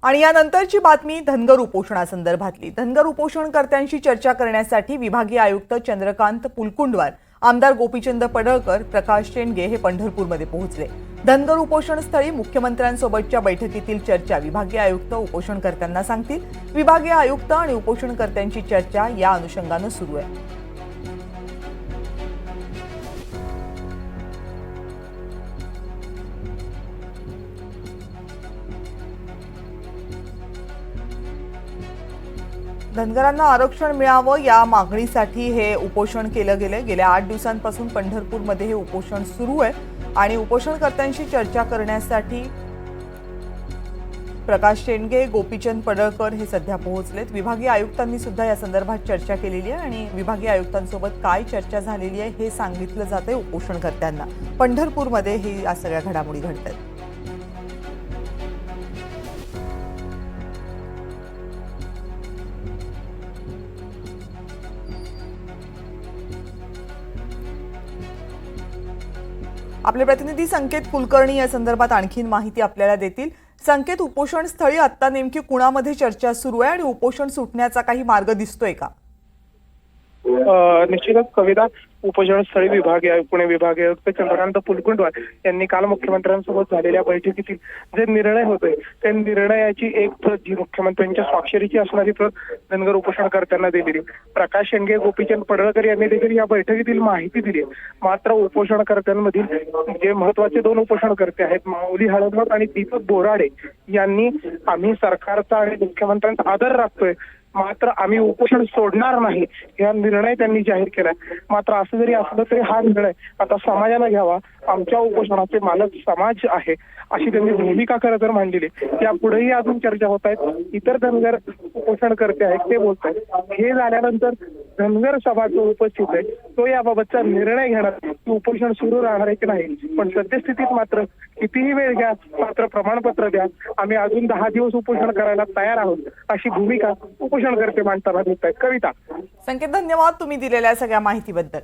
आणि यानंतरची बातमी धनगर उपोषणासंदर्भातली। धनगर उपोषणकर्त्यांशी चर्चा करण्यासाठी विभागीय आयुक्त चंद्रकांत पुलकुंडवार, आमदार गोपीचंद पडळकर, प्रकाश शेंडगे हे पंढरपूरमध्ये पोहोचले। धनगर उपोषण स्थळी मुख्यमंत्र्यांसोबतच्या बैठकीतील चर्चा विभागीय आयुक्त उपोषणकर्त्यांना सांगतील। विभागीय आयुक्त आणि उपोषणकर्त्यांची चर्चा या अनुषंगाने सुरू आहे। धनगरांना आरक्षण मिळावं या मागणीसाठी हे उपोषण केलं गेलं। गेल्या 8 दिवसांपासून पंढरपूरमध्ये हे उपोषण सुरू आहे आणि उपोषणकर्त्यांशी चर्चा करण्यासाठी प्रकाश शेंडगे, गोपीचंद पडळकर हे सध्या पोहोचलेत। विभागीय आयुक्तांनी सुद्धा या संदर्भात चर्चा केलेली आहे आणि विभागीय आयुक्तांसोबत काय चर्चा झालेली आहे हे सांगितलं जातंय उपोषणकर्त्यांना। पंढरपूरमध्ये हे या सगळ्या घडामोडी घडतात। आपले प्रतिनिधी संकेत कुलकर्णी या संदर्भात आणखीन माहिती आपल्याला देतील। संकेत, उपोषण स्थळी आता नेमकी कुणामध्ये चर्चा सुरू आहे आणि उपोषण सुटण्याचा काही मार्ग दिसतोय का? निश्चितच कविता, उपोषण स्थळी पुणे विभागीय आयुक्त चंद्रकांत पुलकुंडवार यांनी काल मुख्यमंत्र्यांसोबत झालेल्या बैठकीतील जे निर्णय होते त्या निर्णयाची एक प्रत जी मुख्यमंत्र्यांच्या स्वाक्षरीची असणारी प्रत धनगर उपोषणकर्त्यांना दिलेली। प्रकाश शेंडगे, गोपीचंद पडळकर यांनी देखील या बैठकीतील माहिती दिली। मात्र उपोषणकर्त्यांमधील जे महत्वाचे 2 उपोषणकर्ते आहेत, माऊली हळदवत आणि दीपक बोराडे यांनी आम्ही सरकारचा आणि मुख्यमंत्र्यांचा आदर राखतोय, मात्र आम्ही उपोषण सोडणार नाही हा निर्णय त्यांनी जाहीर केलाय। मात्र असं जरी असलं तरी हा निर्णय आता समाजानं घ्यावा, आमच्या उपोषणाचे मालक समाज आहे अशी त्यांनी भूमिका खरं तर मांडलेली। यापुढेही अजून चर्चा होत आहेत। इतर धनगर उपोषणकर्ते आहेत ते बोलत आहेत। हे झाल्यानंतर धनगर सभा जो उपस्थित आहे तो याबाबतचा निर्णय घेणार की उपोषण सुरू राहणार आहे की नाही। पण सद्यस्थितीत मात्र कितीही वेळ घ्या, मात्र प्रमाणपत्र द्या, आम्ही अजून 10 दिवस उपोषण करायला तयार आहोत अशी भूमिका उपोषणकर्ते मांडताना दिसत आहेत। कविता, संकेत, धन्यवाद तुम्ही दिलेल्या सगळ्या माहितीबद्दल।